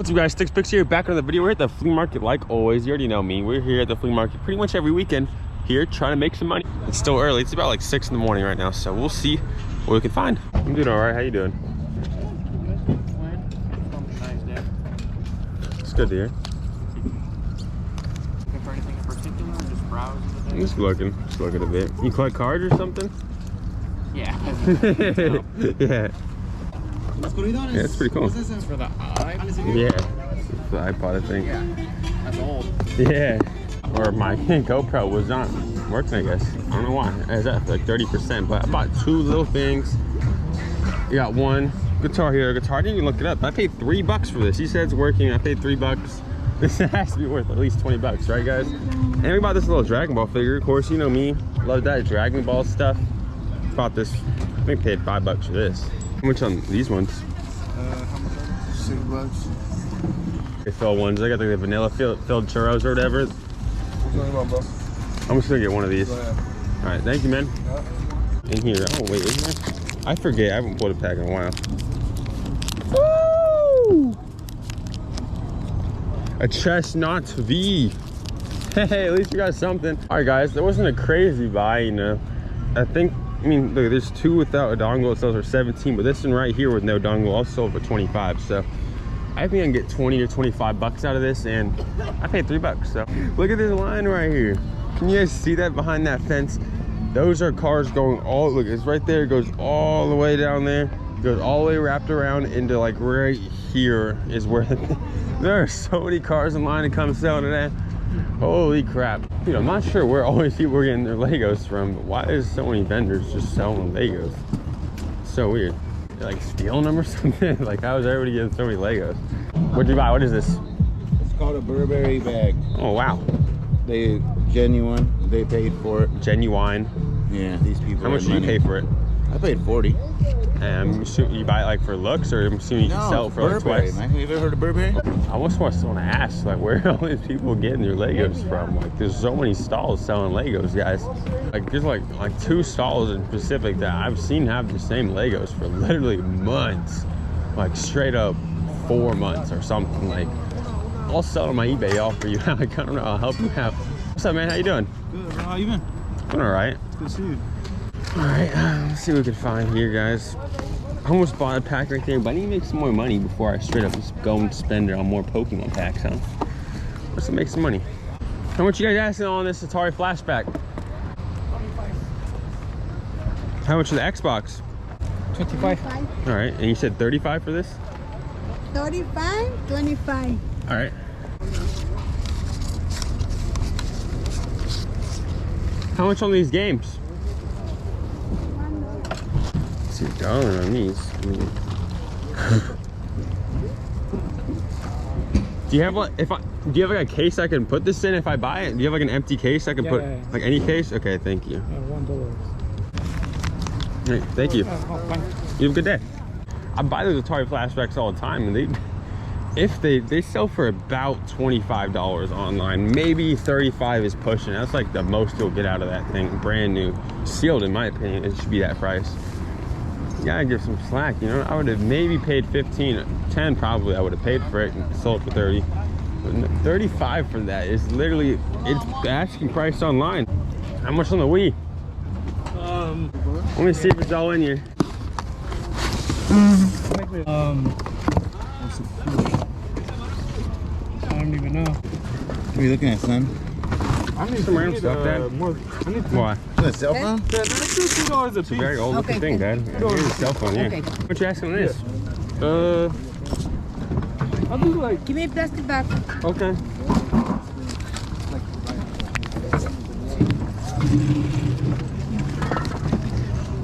What's up guys, Stixx Picks here, back on the video. We're at the flea market like always. You already know me. We're here at the flea market pretty much every weekend here trying to make some money. It's still early. It's about like 6 in the morning right now, so we'll see what we can find. I'm doing all right. How you doing? It's good to hear. Looking for anything in particular, or just browsing? Just looking a bit. You collect cards or something? Yeah. Yeah. Yeah, it's pretty cool. What's this for the iPod? Yeah, it's the iPod, I think. Yeah, that's old. Yeah. Or my GoPro was not working, I guess. I don't know why. It's at like 30%, but I bought 2 little things. You got one guitar here, guitar. I didn't even look it up. I paid $3 for this. He said it's working. I paid $3. This has to be worth at least 20 bucks, right, guys? And we bought this little Dragon Ball figure. Of course, you know me. Love that Dragon Ball stuff. Bought this. I think paid $5 for this. How much on these ones? How much? $6. They fill ones. I got the vanilla filled churros or whatever. I'm just gonna get one of these. All right, thank you, man. In here. Oh wait, in here? I forget. I haven't pulled a pack in a while. Woo! A chestnut V. Hey, at least we got something. All right, guys. That wasn't a crazy buy, you know. I mean, look, there's 2 without a dongle. It sells for 17, but this one right here with no dongle also sold for 25. So I think I can get 20 or 25 bucks out of this, and I paid $3. So look at this line right here. Can you guys see that behind that fence? Those are cars going all, look, it's right there. It goes all the way down there. It goes all the way wrapped around into like right here is where there are so many cars in line to come selling to that. Holy crap. Dude, I'm not sure where all these people are getting their Legos from, but why is so many vendors just selling Legos? It's so weird. They're like stealing them or something? Like, how is everybody getting so many Legos? What'd you buy? What is this? It's called a Burberry bag. Oh, wow. They genuine. They paid for it. Genuine. Yeah, these people. How much did you pay for it? I paid 40. And I'm assuming you buy it like for looks, or I'm assuming you can sell it for like twice? Man. Have you ever heard of Burberry? I almost want to ask, like, where are all these people getting their Legos from? Like, there's so many stalls selling Legos, guys. Like, there's like 2 stalls in Pacific that I've seen have the same Legos for literally months. Like, straight up 4 months or something. Like, I'll sell on my eBay offer you. Like, I don't know, I'll help you out. What's up, man? How you doing? Good, bro. How you been? Doing all right. Good to see you. All right, let's see what we can find here, guys. I almost bought a pack right there, but I need to make some more money before I straight up just go and spend it on more Pokemon packs, huh? Let's make some money. How much you guys asking on this Atari Flashback? 25. How much for the Xbox? 25. All right, and you said 35 for this? 35, 25. All right. How much on these games? It's $1 on these. Do you have like, do you have like a case I can put this in if I buy it? Do you have like an empty case I can put, like any case? Okay, thank you. $1. Hey, thank you. You have a good day. I buy those Atari Flashbacks all the time, and they sell for about $25 online. Maybe 35 is pushing. That's like the most you'll get out of that thing, brand new, sealed. In my opinion, it should be that price. You gotta give some slack, you know. I would have maybe paid 15, 10 probably. I would have paid for it and sold for 30. But 35 for that is literally, it's asking price online. How much on the Wii? Let me see if it's all in here. I don't even know. What are you looking at, son? I need some random stuff, Dad. Why? A cell phone? Yeah, that's $2 a It's a very old looking thing, Dad. Yeah, here's a cell phone, yeah. Okay. What you asking on this? I'll do like, Give me a plastic bag. Okay.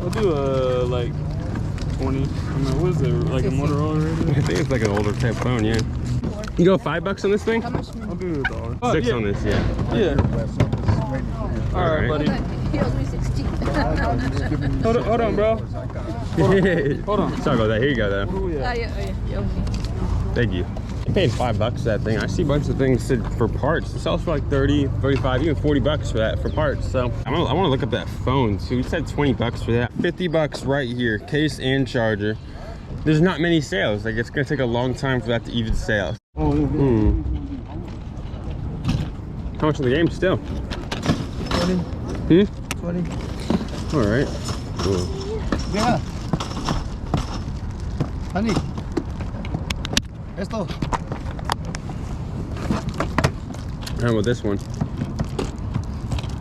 I'll do like 20. I mean, what is it? Like a Motorola radio? I think it's like an older type phone, yeah. You go $5 on this thing? How much? I'll do $1. 6 on this, yeah. Yeah. All right, buddy. He owes me 16. Hold on, bro. Hold on. Sorry about that. Here you go, though. Who we at? Yeah. Thank you. I paid $5 for that thing. I see a bunch of things for parts. It sells for like 30, 35, even $40 for that for parts. So I want to look up that phone too. We said $20 for that. $50 right here, case and charger. There's not many sales. Like, it's gonna take a long time for that to even sell. Hmm. How much of the game still? 20. Hmm? 20. All right. Cool. Yeah. Honey. Esto. How about this one?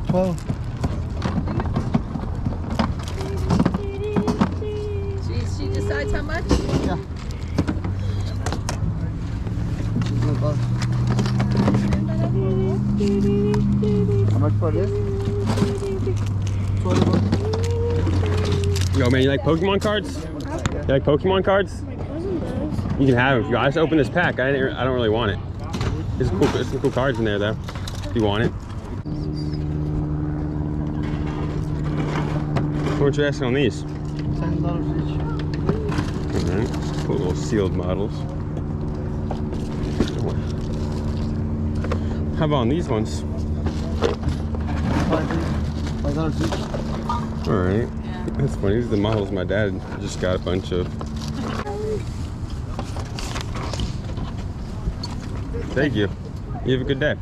12. She decides how much? Yeah. How much for this? 12 bucks. Yo, man, you like Pokemon cards? You like Pokemon cards? My cousin does. You can have them if you want. I just opened this pack. I don't really want it. There's some cool cards in there though. If you want it. How much are you asking on these? $7 each. Alright. Cool little sealed models. How about on these ones? $5 each. Alright. That's funny. These are the models my dad just got a bunch of. Thank you. You have a good day.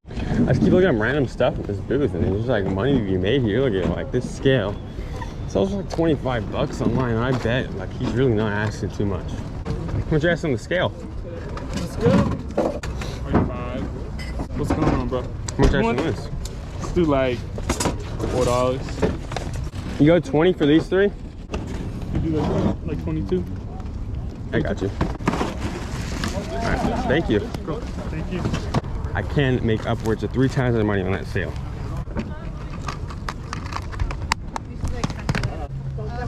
I just keep looking at random stuff at this booth, and there's like money to be made here. Look at like this scale. It sells for like 25 bucks online. I bet like he's really not asking too much. How much you asking on the scale? Let's go. 25. What's going on, bro? How much you asking What? on this? Let's do like $4. You go 20 for these three? You do like 22. I got you. Alright, thank you. Cool. Thank you. I can make upwards of 3 times the money on that sale.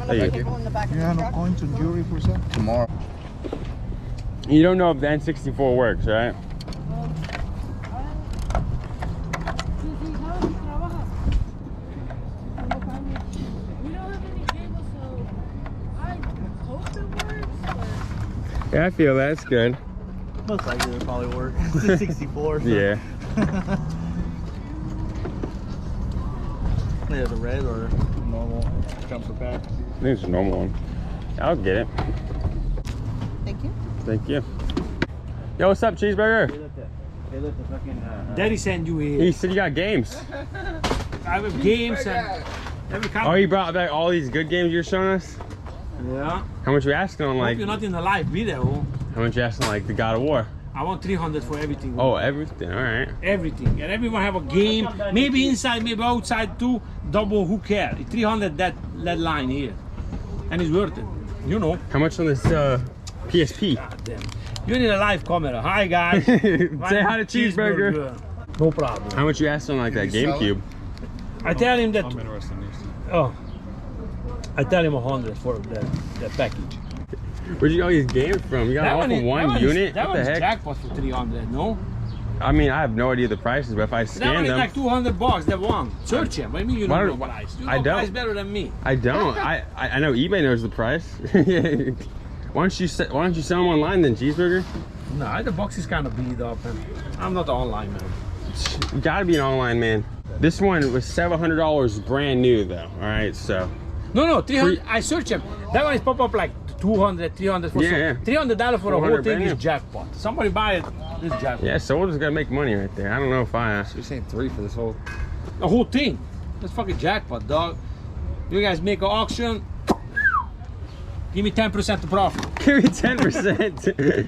Thank you. You have no coins and jewelry for sale? Tomorrow. You don't know if the N64 works, right? Yeah, I feel that's good. Most likely it'll probably work. It's a 64. So. Yeah. Yeah, the red or normal jumper pack. I think it's a normal one. I'll get it. Thank you. Thank you. Yo, what's up, cheeseburger? Daddy sent you here. He said you got games. I have games and every kind. Oh, you brought back all these good games you're showing us? Yeah. How much you asking on Hope like? you're not in the live video. How much you asking like the God of War? I want 300 for everything. Oh, everything. All right. Everything. And everyone have a game. Maybe inside, maybe outside too. Double. Who cares? 300 that line here, and it's worth it. You know. How much on this PSP? God damn. You need a live camera. Hi guys. Say hi to cheeseburger. No problem. How much you asking on like that GameCube? I tell him that. I'm interested in these. Oh. I tell him 100 for that package. Where'd you get all these games from? You got all from one unit? That What the one's heck? jackpot for 300, no? I mean, I have no idea the prices, but if I That scan one is them, like 200 bucks, that one. Search him. What do you mean you Why don't don't- know price? You I know don't. price better than me. I don't. I know eBay knows the price. Why don't you sell them online then, cheeseburger? No, the box is kind of beat up, and I'm not the online man. You gotta be an online man. This one was $700 brand new though. All right, so No, 300. I search him. That one is pop up like 200, 300 for Yeah, some. $300 for a whole 400 thing brand is new. jackpot. Somebody buy it, it's jackpot. yeah, someone's gotta make money right there. I don't know if I. You're saying 3 for this whole. The whole thing. That's fucking jackpot, dog. You guys make an auction. Give me 10% to profit. Give me 10%.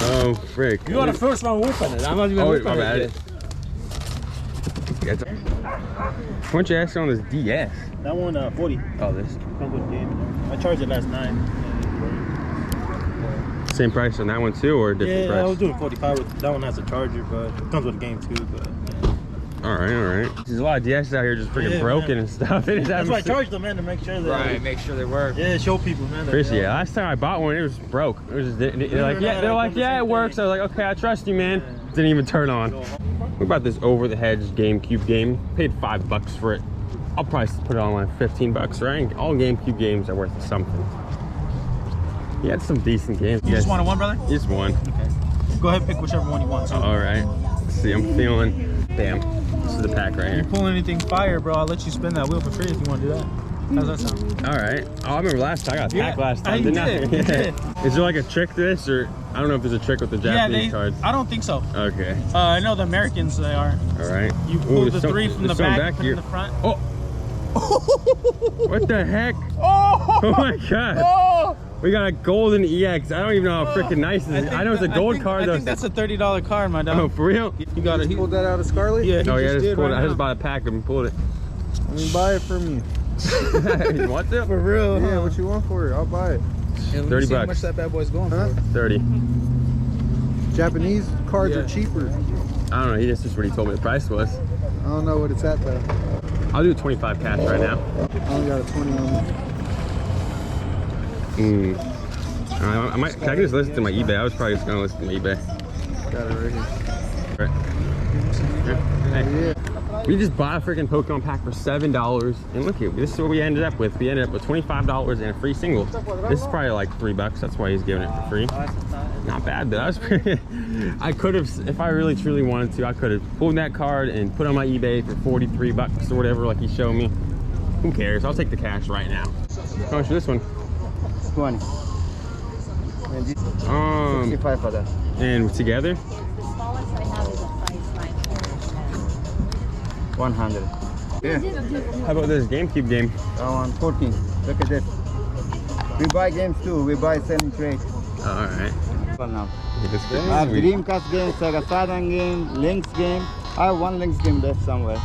Oh, frick. You are the first one who opened it. I'm not even Oh, opening my bad. it. yet. How much you asking on this DS? That one, 40. Oh, this. Comes with game. I charged it last night. Same price on that one too, or a different Yeah, price? I was doing 45 with that one has a charger, but it comes with a game too. But All right. There's a lot of DSs out here just freaking Yeah, broken man. and stuff. that's why I charged them, man, to make sure that Right, make sure they work. yeah, show people, man. that, Appreciate it. Last time I bought one, it was broke. It was just, they're like, yeah, it works. I was like, okay, I trust you, man. Didn't even turn on. What about this over-the-hedge GameCube game? Paid $5 for it. I'll probably put it on like 15 bucks, right? All GameCube games are worth something. He had some decent games. You just wanted one, brother? Just one. Okay. Go ahead and pick whichever one you want. So. All right. Let's see, I'm feeling. Bam. This is the pack right here. Pull anything fire, bro. I'll let you spin that wheel for free if you want to do that. How's that sound? All right. Oh, I remember last time I got packed last time, you didn't I? did, you did. Is there like a trick to this, or I don't know if there's a trick with the Japanese cards? I don't think so. Okay. I know the Americans, they are. All right. You pull the 3 from the back, put it in the front. Oh. What the heck? Oh! Oh my god. Oh! We got a golden EX. I don't even know how freaking nice this is. I know it's a gold card though. I think that's a $30 card, my dog. Oh, for real? You got it. Pulled that out of Scarlet? Yeah, Oh yeah, just pulled it. right I just now. bought a pack of them and pulled it. I mean, buy it for me. You want that? For real, Yeah, huh? what you want for it? I'll buy it. Yeah, let me 30 see how bucks. much that bad boy's going Huh? for. 30. Japanese cards Yeah. are cheaper. I don't know. He just what he told me the price was. I don't know what it's at though. I'll do 25 cash right now. I only got a 20 on me. I might. Can I just listen to my eBay? I was probably just gonna listen to my eBay. Got it right here. Right. Hey. Yeah. We just bought a freaking Pokemon pack for $7, and look at this is what we ended up with. We ended up with $25 and a free single. This is probably like $3. That's why he's giving it for free. Not bad, though. That was pretty. I could have, if I really truly wanted to, I could have pulled that card and put on my eBay for $43 or whatever, like he showed me. Who cares? I'll take the cash right now. How much for this one? 20. And this 65 for that. And together? The smallest I have is a size 9. 100. Yeah. How about this GameCube game? I want 14. Look at this. We buy games too. We buy selling trade. Oh, all right. Well, now. This I have Dreamcast game, Sega Saturn game, Lynx game. I have one Lynx game left somewhere.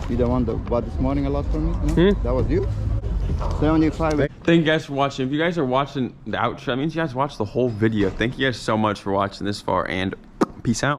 You the one that bought this morning a lot for me? No? That was you? 75. Thank you guys for watching. If you guys are watching the outro, that means you guys watched the whole video. Thank you guys so much for watching this far, and peace out.